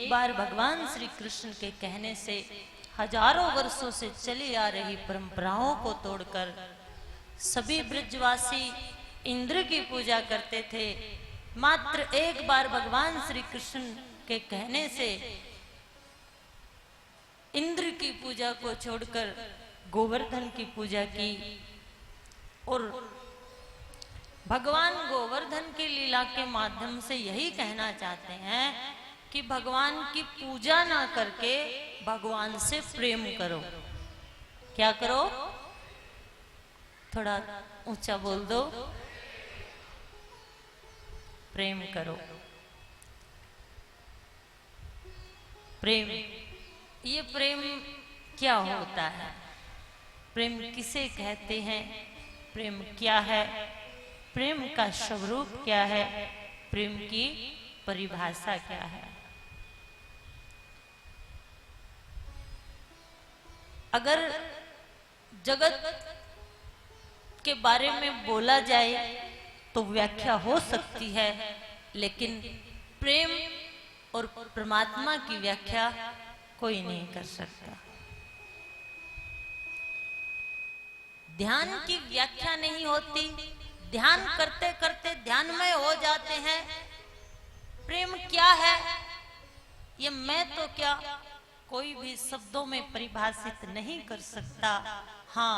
एक बार भगवान श्री कृष्ण के कहने से हजारों वर्षों से चली आ रही परंपराओं को तोड़कर सभी ब्रजवासी इंद्र की पूजा करते थे। मात्र एक बार भगवान श्री कृष्ण के कहने से इंद्र की पूजा को छोड़कर गोवर्धन की पूजा की। और भगवान गोवर्धन की लीला के माध्यम से यही कहना चाहते हैं कि भगवान की पूजा ना करके भगवान से प्रेम करो। क्या करो? थोड़ा ऊंचा बोल दो। प्रेम करो। प्रेम, ये प्रेम क्या होता है? प्रेम किसे कहते हैं? प्रेम क्या है? प्रेम का स्वरूप क्या है? प्रेम की परिभाषा क्या है? अगर जगत के बारे में बोला जाए तो व्याख्या हो सकती है, लेकिन प्रेम और परमात्मा की व्याख्या कोई नहीं कर सकता। ध्यान की व्याख्या नहीं होती। ध्यान करते करते ध्यानमय हो जाते हैं। प्रेम क्या है, ये मैं तो क्या कोई भी शब्दों में परिभाषित नहीं कर सकता। हाँ,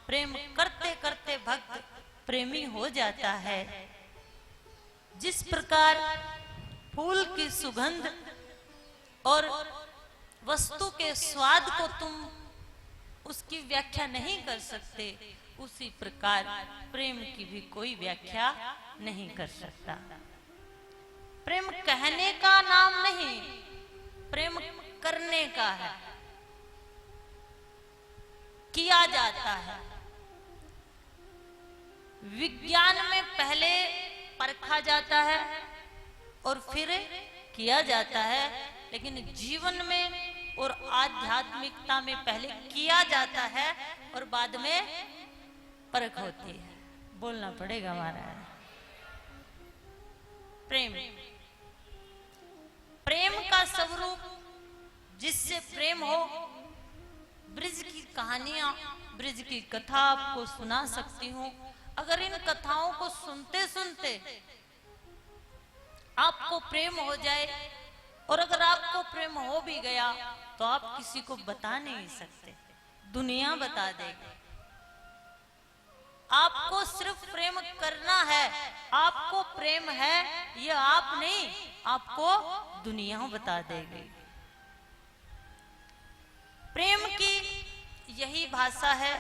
प्रेम करते करते भक्त प्रेमी हो जाता है। जिस प्रकार फूल की सुगंध और वस्तु के स्वाद को तुम उसकी व्याख्या नहीं कर सकते, उसी प्रकार प्रेम की भी कोई व्याख्या नहीं कर सकता। प्रेम कहने का नाम नहीं, प्रेम करने का है, किया जाता है। विज्ञान में पहले परखा जाता है और फिर किया जाता है, लेकिन जीवन में और आध्यात्मिकता में पहले किया जाता है और बाद में परख होती है। बोलना पड़ेगा हमारा। प्रेम, प्रेम का स्वरूप, जिससे प्रेम हो। ब्रिज की कहानियां, ब्रिज की कथा आपको सुना सकती हूं। अगर इन कथाओं को सुनते सुनते आपको प्रेम हो जाए, और अगर आपको प्रेम हो भी गया तो आप किसी को बता नहीं सकते, दुनिया बता देगी। आपको सिर्फ प्रेम करना है। आपको प्रेम है ये आप नहीं, आपको दुनिया बता देगी। प्रेम की यही भाषा है,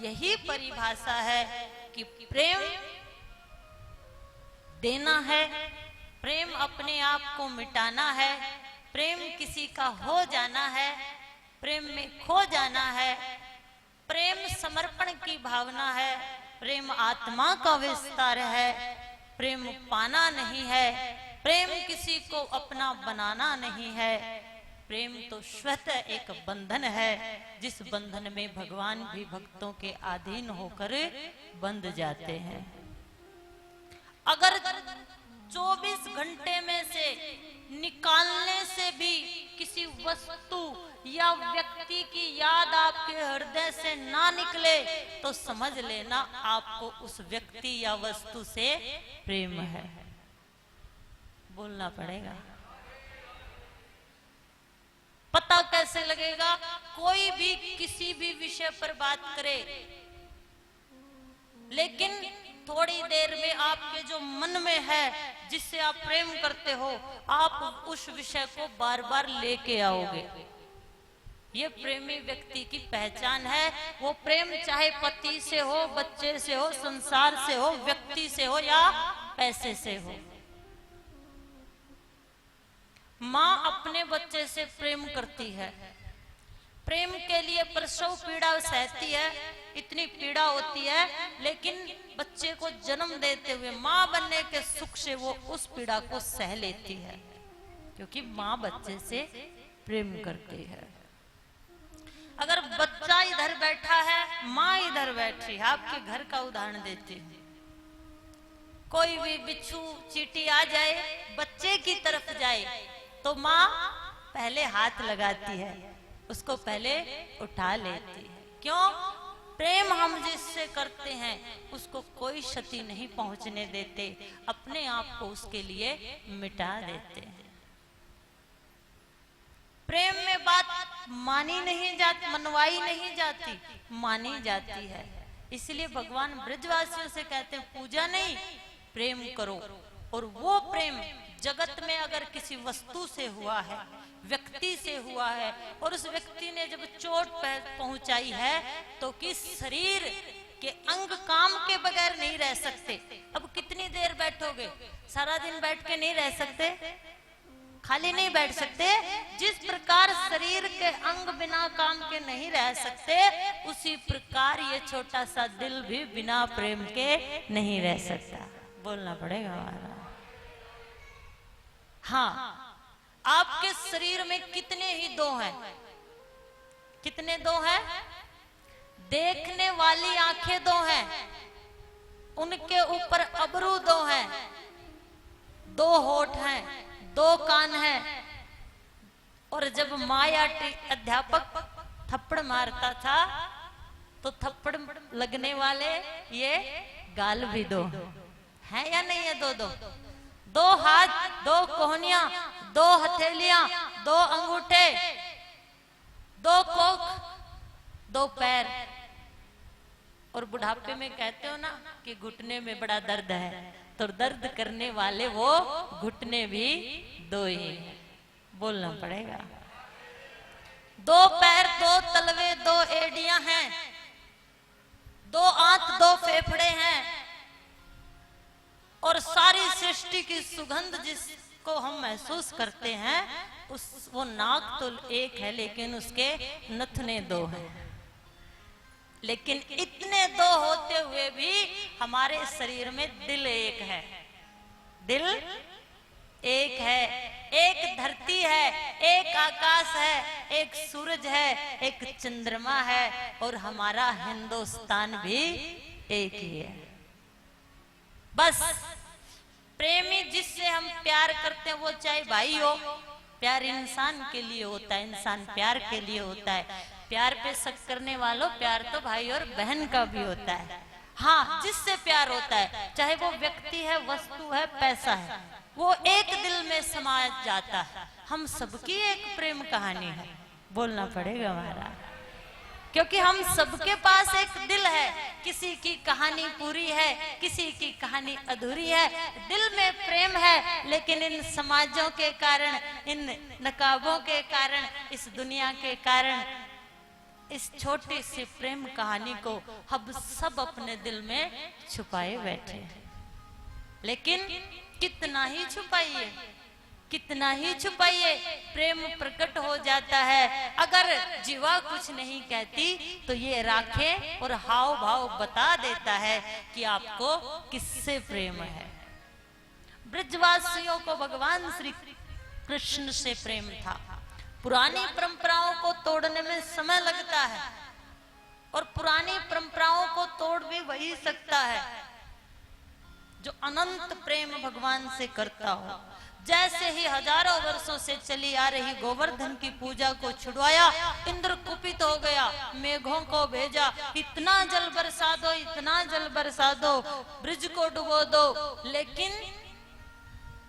यही परिभाषा है कि प्रेम देना है, प्रेम अपने आप को मिटाना है, प्रेम किसी का हो जाना है, प्रेम में खो जाना है। प्रेम समर्पण की भावना है, प्रेम आत्मा का विस्तार है, प्रेम पाना नहीं है, प्रेम किसी को अपना बनाना नहीं है। प्रेम तो स्वतः एक बंधन है, जिस बंधन में भगवान भी भक्तों के अधीन होकर बंध जाते हैं। अगर 24 घंटे में से निकालने से भी किसी वस्तु या व्यक्ति की याद आपके हृदय से ना निकले, तो समझ लेना आपको उस व्यक्ति या वस्तु से प्रेम है। बोलना पड़ेगा। पता कैसे लगेगा? कोई भी किसी भी विषय पर बात करे, लेकिन थोड़ी देर में आपके जो मन में है, जिससे आप प्रेम करते हो, आप उस विषय को बार बार लेके आओगे। ये प्रेमी व्यक्ति की पहचान है। वो प्रेम चाहे पति से हो, बच्चे से हो, संसार से हो, व्यक्ति से हो या पैसे से हो। माँ अपने बच्चे से प्रेम करती है, प्रेम के लिए प्रसव पीड़ा सहती है, इतनी पीड़ा होती है, लेकिन बच्चे को जन्म देते हुए माँ बनने के सुख से वो उस पीड़ा को सह लेती है, क्योंकि माँ बच्चे से प्रेम करती है। अगर बच्चा इधर बैठा है, माँ इधर बैठी है, आपके घर का उदाहरण देती हूँ। कोई भी बिच्छू चींटी आ जाए, बच्चे की तरफ जाए, तो माँ पहले हाथ लगाती है, उसको पहले उठा लेती है। क्यों? प्रेम हम जिससे करते हैं उसको कोई क्षति नहीं पहुंचने देते, अपने आप को उसके लिए मिटा देते हैं। प्रेम में बात मानी नहीं जाती, मनवाई नहीं जाती, मानी जाती है। इसलिए भगवान ब्रजवासियों से कहते हैं पूजा नहीं, प्रेम करो। और वो प्रेम जगत में अगर किसी वस्तु से हुआ है, व्यक्ति से हुआ है, और उस व्यक्ति ने जब चोट पहुंचाई है तो किस शरीर के अंग काम के बगैर नहीं रह सकते। अब कितनी देर बैठोगे? सारा दिन बैठ के नहीं रह सकते, खाली नहीं बैठ सकते। जिस प्रकार शरीर के अंग बिना काम के नहीं रह सकते, उसी प्रकार ये छोटा सा दिल भी बिना प्रेम के नहीं रह सकता। बोलना पड़ेगा हमारा। हाँ, आपके शरीर में कितने ही दो हैं? कितने दो हैं? देखने वाली आंखें दो हैं, उनके ऊपर अबरू दो हैं, दो होठ हैं, दो कान हैं। और जब माया अध्यापक थप्पड़ मारता था तो थप्पड़ लगने वाले ये गाल भी दो हैं या नहीं है? दो दो दो हाथ, दो कोहनियां, दो हथेलियां, दो अंगूठे, दो कोख, दो पैर। और बुढ़ापे में कहते हो ना कि घुटने में बड़ा दर्द है, तो दर्द करने वाले वो घुटने भी दो ही हैं। बोलना पड़ेगा। दो पैर, दो तलवे, दो एड़ियां हैं, दो आंत, दो फेफड़े हैं। और सारी सृष्टि की सुगंध जिसको हम महसूस करते हैं, वो नाक तो एक है लेकिन उसके नथने दो हैं। लेकिन इतने दो होते हुए भी हमारे शरीर में दिल एक है। दिल एक है, एक धरती है, एक आकाश है, एक सूरज है, एक चंद्रमा है, और हमारा हिंदुस्तान भी एक ही है। बस प्रेमी जिससे हम प्यार करते हैं, वो चाहे भाई हो, प्यार इंसान के लिए होता है, इंसान प्यार के लिए होता है। प्यार पे शक करने वालों, प्यार तो भाई और बहन का भी होता है। हाँ, जिससे प्यार होता है, चाहे वो व्यक्ति है, वस्तु है, पैसा है, वो एक दिल में समा जाता है। हम सबकी एक प्रेम कहानी है। बोलना पड़ेगा हमारा, क्योंकि हम सबके पास एक दिल है। किसी की कहानी पूरी है, किसी की कहानी अधूरी है। दिल में प्रेम है, लेकिन इन समाजों के कारण, इन नकाबों के कारण, इस दुनिया के कारण, इस छोटी सी प्रेम कहानी को हम सब अपने दिल में छुपाए बैठे हैं। लेकिन कितना ही छुपाइए, कितना ही छुपाइए, प्रेम प्रकट हो जाता है। अगर जीवा कुछ नहीं कहती तो ये राखें और हाव भाव बता देता है कि आपको किससे प्रेम है। ब्रजवासियों को भगवान श्री कृष्ण से प्रेम था। पुरानी परंपराओं को तोड़ने में समय लगता है, और पुरानी परंपराओं को तोड़ भी वही सकता है जो अनंत प्रेम भगवान से करता हो। जैसे ही हजारों वर्षों से चली आ रही गोवर्धन की पूजा को छुड़वाया, इंद्र कुपित हो गया, मेघों को भेजा, इतना जल बरसा दो, इतना जल बरसा दो, ब्रिज को डुबो दो। लेकिन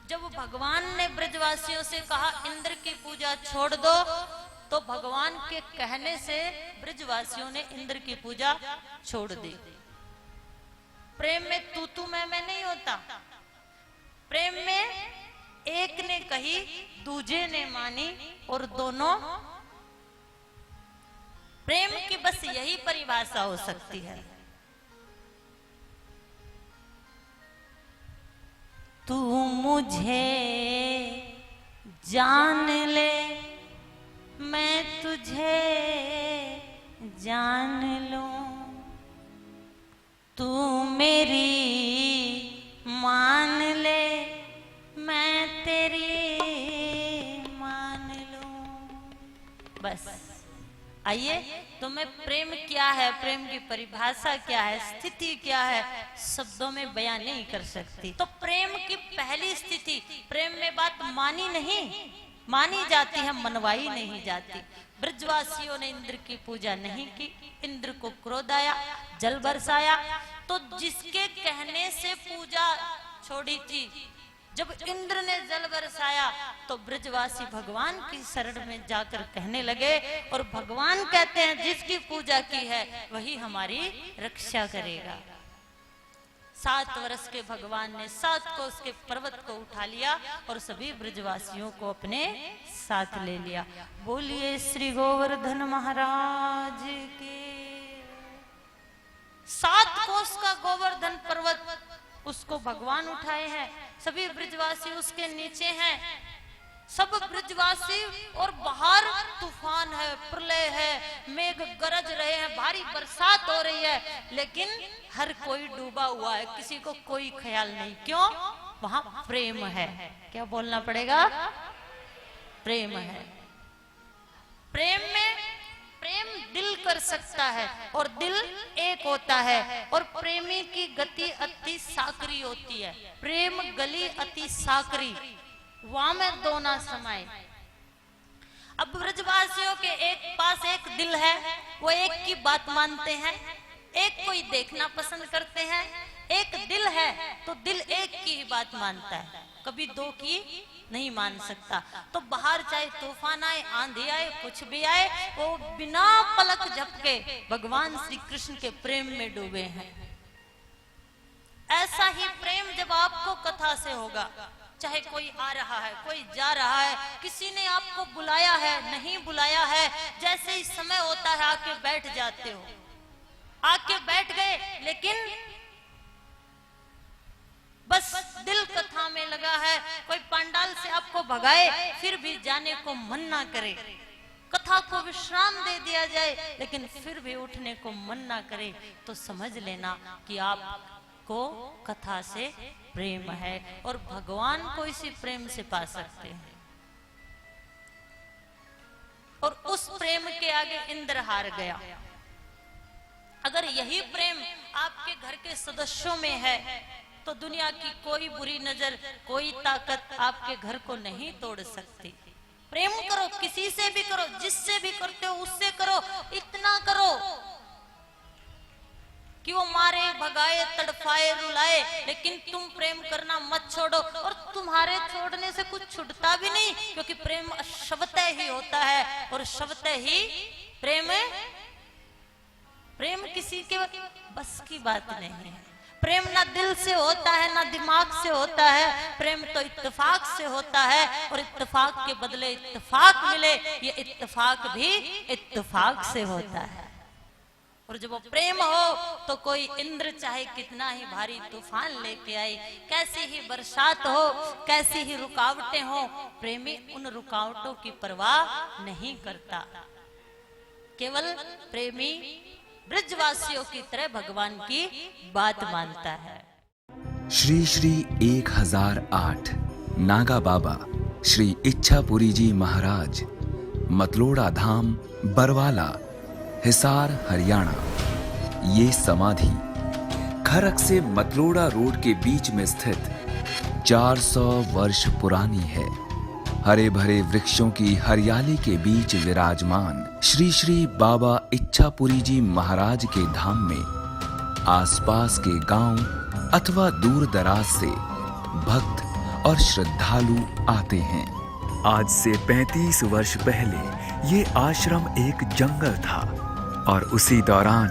जब भगवान ने ब्रजवासियों से कहा इंद्र की पूजा छोड़ दो, तो भगवान के कहने से ब्रजवासियों ने इंद्र की पूजा छोड़ दी। प्रेम में तू मैं नहीं होता। प्रेम में एक ने कही, दूजे ने मानी, और दोनों। प्रेम की बस यही परिभाषा हो सकती है। तू मुझे जान ले, मैं तुझे जान लूं, तू मेरी मान ले, मैं तेरी मान लूं। बस आइए, तो मैं प्रेम क्या है, प्रेम की परिभाषा क्या है, स्थिति क्या है, शब्दों में बयान नहीं कर सकती। तो प्रेम की पहली स्थिति, प्रेम में बात मानी नहीं, मानी जाती है, मनवाई नहीं जाती। ब्रजवासियों ने इंद्र की पूजा नहीं की, इंद्र को क्रोध आया, जल बरसाया। तो जिसके कहने से पूजा छोड़ी थी, जब इंद्र ने जल बरसाया तो ब्रजवासी भगवान की शरण में जाकर कहने लगे, और भगवान कहते हैं जिसकी पूजा की है वही हमारी रक्षा करेगा। 7 वर्ष के भगवान ने 7 कोस के पर्वत को उठा लिया और सभी ब्रजवासियों को अपने साथ ले लिया। बोलिए श्री गोवर्धन महाराज के। 7 कोस का गोवर्धन पर्वत, उसको भगवान उठाए हैं, सभी ब्रजवासी उसके नीचे हैं। सब ब्रजवासी, और बाहर तूफान है, प्रलय है, मेघ गरज रहे हैं, भारी बरसात हो रही है, लेकिन हर कोई डूबा हुआ है, किसी को कोई ख्याल नहीं। क्यों? वहां प्रेम है। क्या बोलना पड़ेगा? प्रेम है। प्रेम में, प्रेम दिल कर सकता है और दिल एक होता है, और प्रेमी की गति अति साकरी होती है। प्रेम गली अति साकरी, वहां में दो ना समाये। अब ब्रजवासियों के एक पास एक दिल है, वो एक की बात मानते हैं, एक कोई देखना पसंद करते हैं। एक दिल है तो दिल एक की ही बात मानता है, कभी दो की नहीं मान सकता। तो बाहर चाहे तूफान आए, आंधी आए, कुछ भी आए, वो बिना पलक झपके भगवान श्री कृष्ण के प्रेम में डूबे हैं। ऐसा ही प्रेम जब आपको कथा से होगा, चाहे कोई आ रहा है, कोई जा रहा है, किसी ने आपको बुलाया है, नहीं बुलाया है, जैसे ही समय होता है आके बैठ जाते हो, आके बैठ गए, लेकिन बस दिल कथा में लगा है। कोई पंडाल से आपको भगाए फिर भी जाने को मन ना करे, कथा को विश्राम दे दिया जाए लेकिन फिर भी उठने को मन ना करे, तो समझ लेना कि आपको कथा से प्रेम है, और भगवान को इसी प्रेम से पा सकते हैं। और उस प्रेम के आगे इंद्र हार गया। अगर यही प्रेम आपके घर के सदस्यों में है तो दुनिया की कोई बुरी नजर, कोई ताकत आपके घर को नहीं तोड़ सकती। प्रेम करो, किसी से भी करो, जिससे भी करते हो उससे करो, इतना करो कि वो मारे, भगाए, तड़फाए, रुलाए, लेकिन तुम प्रेम करना मत छोड़ो। और तुम्हारे छोड़ने से कुछ छूटता भी नहीं, क्योंकि प्रेम शब्दतः ही होता है, और शब्दतः ही प्रेम, प्रेम किसी के बस की बात नहीं है। प्रेम ना दिल से होता है ना दिमाग से होता है, प्रेम तो इत्तेफाक से होता है, और इत्तेफाक के बदले इत्तेफाक मिले, ये इत्तेफाक भी इत्तेफाक से होता है। और जब वो प्रेम हो तो कोई इंद्र चाहे कितना ही भारी तूफान लेके आए, कैसी ही बरसात हो, कैसी ही रुकावटें हो, प्रेमी उन रुकावटों की परवाह नहीं करता। केवल प्रेमी ब्रजवासियों की तरह भगवान की बात मानता है। श्री श्री 1008 नागा बाबा श्री इच्छापुरी जी महाराज, मतलोड़ा धाम, बरवाला, हिसार, हरियाणा। ये समाधि खरक से मतलोड़ा रोड के बीच में स्थित 400 वर्ष पुरानी है। हरे भरे वृक्षों की हरियाली के बीच विराजमान श्री श्री बाबा इच्छापुरी जी महाराज के धाम में आसपास के गांव अथवा दूर दराज से भक्त और श्रद्धालु आते हैं। आज से 35 वर्ष पहले ये आश्रम एक जंगल था, और उसी दौरान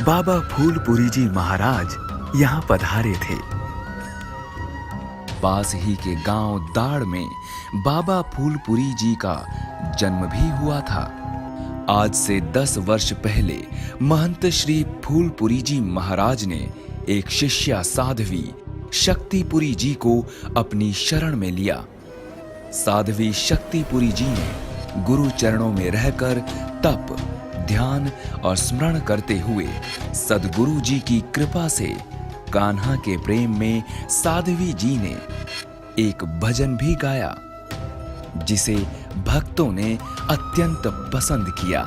बाबा फूलपुरी जी महाराज यहाँ पधारे थे। पास ही के गांव दाड़ में बाबा फूलपुरी जी का जन्म भी हुआ था। आज से 10 वर्ष पहले महंत श्री फूलपुरी जी महाराज ने एक शिष्या साध्वी शक्तिपुरी जी को अपनी शरण में लिया। साध्वी शक्तिपुरी जी ने गुरु चरणों में रहकर तप, ध्यान और स्मरण करते हुए सद्गुरु जी की कृपा से कान्हा के प्रेम में साध्वी जी ने एक भजन भी गाया, जिसे भक्तों ने अत्यंत पसंद किया।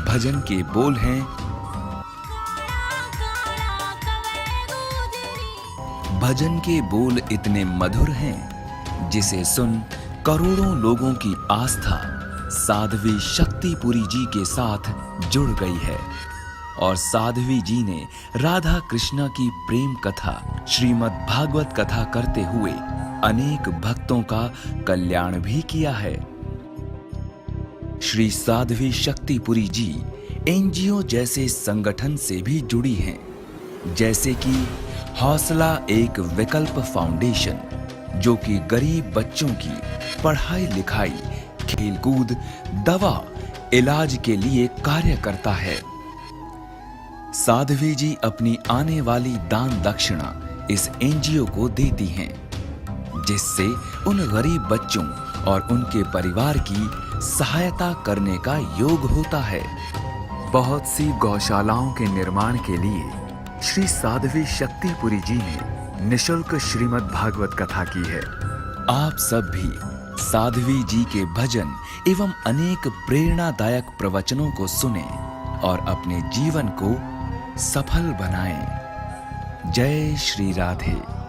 भजन के बोल हैं, भजन के बोल इतने मधुर हैं जिसे सुन करोड़ों लोगों की आस्था साध्वी शक्तिपुरी जी के साथ जुड़ गई है और साध्वी जी ने राधा कृष्ण की प्रेम कथा श्रीमद् भागवत कथा करते हुए अनेक भक्तों का कल्याण भी किया है। श्री साध्वी शक्तिपुरी जी एनजीओ जैसे संगठन से भी जुड़ी हैं, जैसे कि हौसला एक विकल्प फाउंडेशन, जो कि गरीब बच्चों की पढ़ाई लिखाई, खेलकूद, दवा, इलाज के लिए कार्य करता है। साध्वी जी अपनी आने वाली दान दक्षिणा इस एनजीओ को देती हैं, जिससे उन गरीब बच्चों और उनके परिवार की सहायता करने का योग होता है। बहुत सी गौशालाओं के निर्माण के लिए श्री साध्वी शक्तिपुरी जी ने निशुल्क श्रीमद् भागवत कथा की है। आप सब भी साध्वी जी के भजन एवं अनेक प्रेरणादायक प्रवचनों को सुने और अपने जीवन को सफल बनाएं। जय श्री राधे।